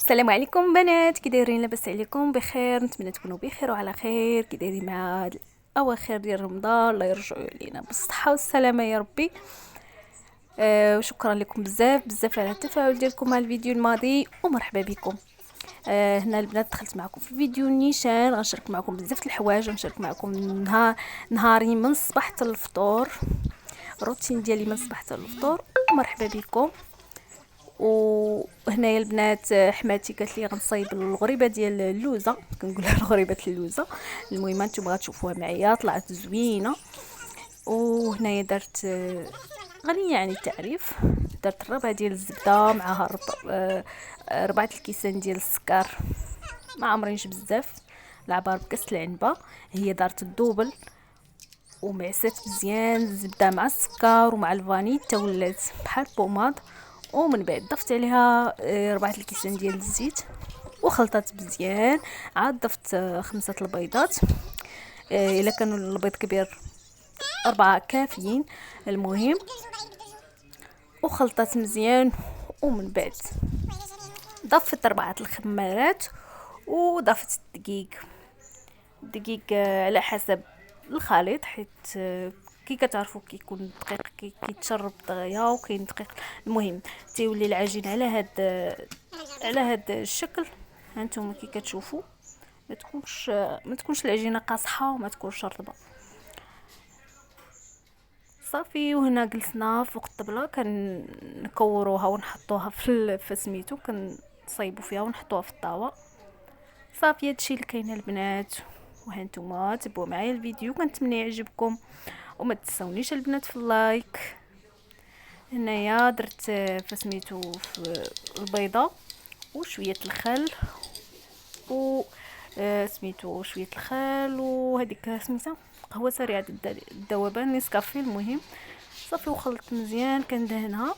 السلام عليكم بنات، كي دايرين؟ لاباس عليكم؟ بخير؟ نتمنى تكونوا بخير وعلى خير. كي دايرين مع هاد اواخر ديال رمضان؟ الله يرجعوا علينا بالصحه والسلامه يا ربي. وشكرا لكم بزاف بزاف على التفاعل ديالكم مع الفيديو الماضي، ومرحبا بكم. هنا البنات دخلت معكم في الفيديو النيشان، غنشارك معكم بزاف د الحوايج، غنشارك معكم نهاري من الصباح حتى الفطور، الروتين ديالي من الصباح حتى الفطور. مرحبا بكم. وهنايا البنات حماتي قالت لي غنصايب الغريبه ديال اللوزه، كنقولها الغريبه اللوزه. المهم نتوما غتشوفوها معايا، طلعت زوينه. وهنايا درت غنيه عن التعريف، درت الربع ديال الزبده معها ربعه الكيسان ديال السكر، ما عمرينش بزاف، العبار بكاس العنبه. هي دارت الدوبل ومعسات مزيان الزبده مع السكر ومع الفاني حتى ولات بحال بوماد. ومن بعد ضفت عليها ربعه الكيسان ديال الزيت وخلطات مزيان. عاد ضفت 5 البيضات، الا كانوا البيض كبير 4 كافيين. المهم وخلطات مزيان. ومن بعد ضفت 4 الخمارات وضفت الدقيق على حسب الخليط، حيت كي كتعرفوا كيكون الدقيق كيتشرب دغيا وكاين دقيق. المهم تيولي العجين على هاد الشكل. هانتوما كي كتشوفوا ما تكونش العجينه قاصحه وما تكونش رطبه صافي. وهنا جلسنا فوق الطبله كنكوروها ونحطوها في سميتو، كنصايبوا فيها ونحطوها في الطاوه صافي. هادشي اللي كاين البنات. وهانتوما تبعوا معايا الفيديو، كنتمنى يعجبكم وما تنسونيش البنات في اللايك. هنايا درت فسميتو في البيضه وشويه الخل و سميتو شويه الخل وهذيك سميتها قهوه سريعه الذوبان نسكافيه. المهم صافي وخلط مزيان كندهنها.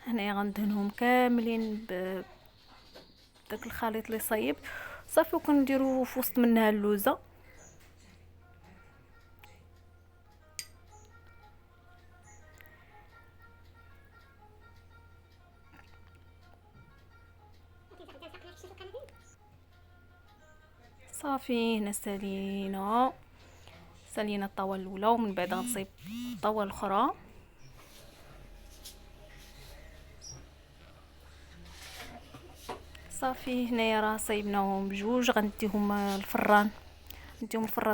هنايا غندهنهم كاملين بداك الخليط اللي صايب صافي. وكنديروا في وسط منها اللوزه. صافي هنا سالينا الطاوه الاولى، ومن بعد غنصيب الطاوه الاخرى. صافي هنايا راه صايبناهم بجوج، غنديهم الفران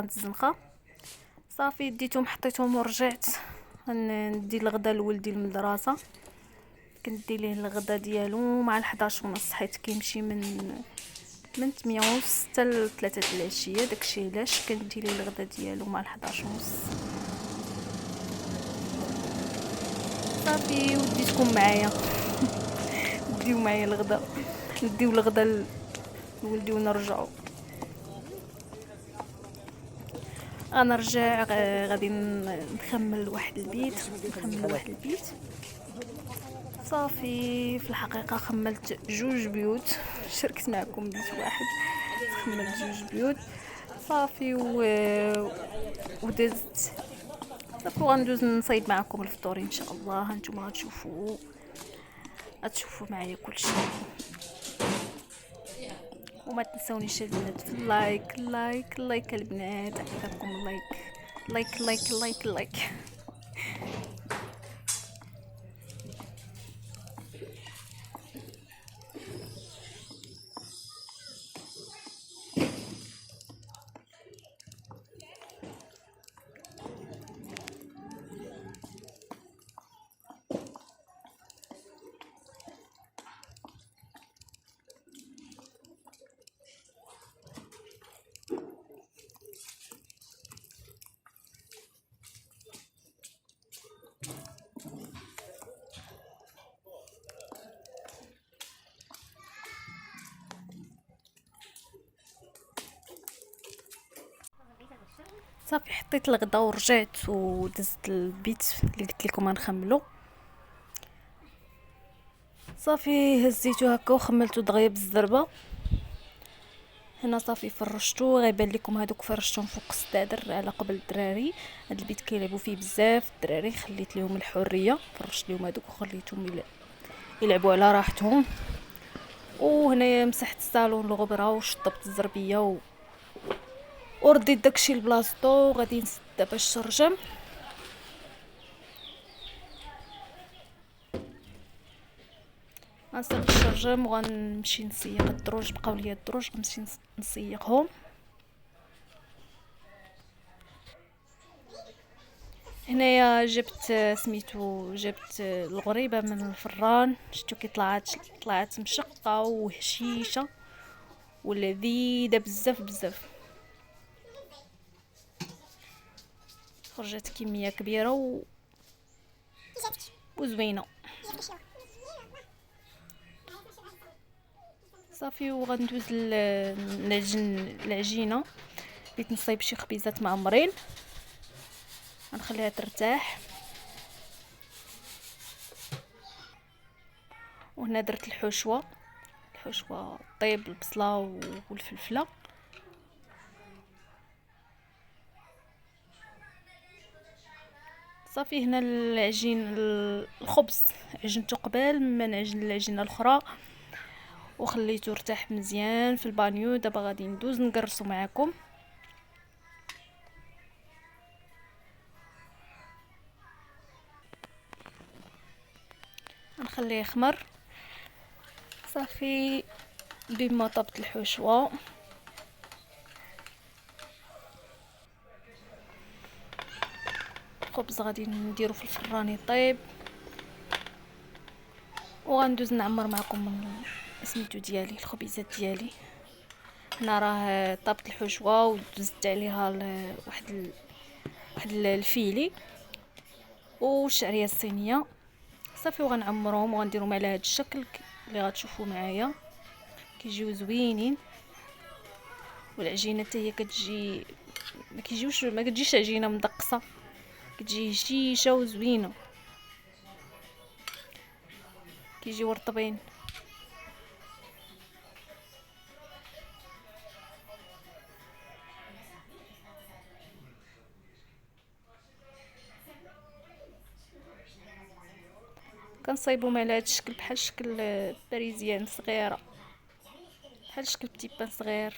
الزنقه. صافي ديتهم حطيتهم ورجعت ندي الغدا لولدي المدرسه. كندي ليه الغدا ديالو مع 11:30، حيت كيمشي من 8:30 حتى ل 3 العشيه. داكشي علاش كندي ليه الغدا ديالو مع 11:30. صافي وديتكم معايا ديو معايا الغدا، نديو الغدا لولدي ونرجعوا. غنرجع غادي نخمل واحد البيت صافي. في الحقيقه خملت 2 بيوت، شاركت معكم بيت واحد، خملت 2 بيوت صافي. ودزت صافي. وغندوز نصايب معكم الفطور ان شاء الله. هانتوما غتشوفوا معايا كلشي. وما تنسونيش البنات في اللايك البنات، عافاكم لايك. صافي حطيت الغدا ورجعت ودزت البيت اللي قلت لكم غنخملو. صافي هزيتو هكا وخملتو دغيا بالزربه. هنا صافي فرشتو، غيبان لكم هادوك فرشتهم فوق السدادر على قبل الدراري. هاد البيت كيلعبوا فيه بزاف الدراري، خليت لهم الحريه، فرشت لهم هادوك وخليتهم يلعبوا على راحتهم. وهنايا مسحت الصالون الغبره وشطبت الزربيه ورديت داكشي لبلاصتو، وغادي نسد دابا الشرجم. غنسد الشرجم وغنمشي نسيق الدروج، بقاو ليا الدروج غنمشي نسيقهم. هنايا جبت جبت الغريبه من الفران، شفتو كي طلعت مشقه وهشيشه ولذيذه بزاف بزاف. خرجت كميه كبيره وزوينه صافي. وغندوز العجينه، بغيت نصايب شي خبيزات معمرين، غنخليها ترتاح. وهنا درت الحشوه طيب البصله والفلفله. صافي هنا العجين الخبز عجنته قبل ما نعجن العجينه الاخرى وخليته يرتاح مزيان في البانيو. دابا غادي ندوز نقرصو معكم. نخليه يخمر صافي. بما طبت الحشوه الخبز غادي نديرو في الفران يطيب، وغندوز نعمر معكم سميتو ديالي الخبيزات ديالي. هنا راه طابت الحشوه ودزت عليها واحد الفيلي والشعريه الصينيه صافي، وغنعمرهم وغنديرهم على هذا الشكل اللي غتشوفوا معايا، كيجيو زوينين. والعجينه حتى هي كتجي ما كتجيش عجينه مدقصه، كتجي هشيشه وزوينه، كيجيو رطبين. كنصايبهم على هذا الشكل بحال شكل باريزيان صغيره، بحال شكل بتيبان صغير.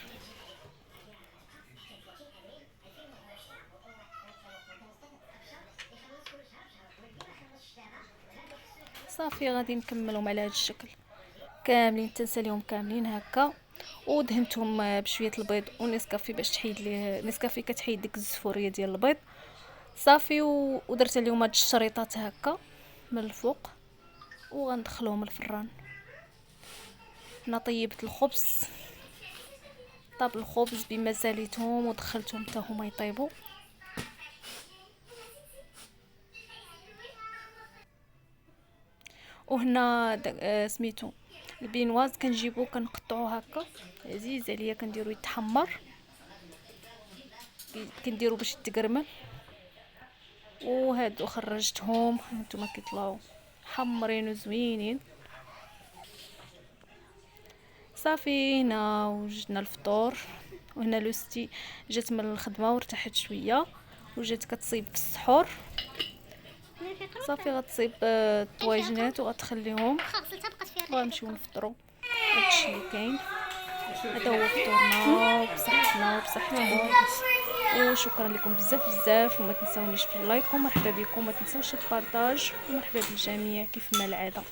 صافي غادي نكملهم على هذا الشكل كاملين، تنساليهم كاملين هكا. ودهنتهم بشويه البيض ونسكافي باش تحيد ليه نسكافي، كتحيد ديك الزفوريه ديال البيض صافي. ودرت عليهم هاد الشريطات هكا من الفوق وغندخلهم الفران. هنا طيبت الخبز، طاب الخبز بما ساليتهم ودخلتهم حتى هما يطيبوا. وهنا سميتو البينواز كنجيبو كنقطعوه هكا عزيز عليا، كنديرو يتحمر، كنديرو باش يتقرمل. وهادو خرجتهم هانتوما كيطلعوا حمرين وزوينين صافي. هنا وجدنا الفطور. وهنا لوستي جات من الخدمه وارتاحت شويه وجات كتصيب في السحور صافي. غتصيب الطواجنات وغتخليهم وغنمشيو نفطروا. هادشي اللي كاين، هذا هو فطورنا بصحتنا وبصحتكم. وشكرا لكم بزاف بزاف، وما تنساونيش في اللايك ومرحبا بكم، ما تنساوش البارطاج ومرحبا بالجميع كيف ما العاده.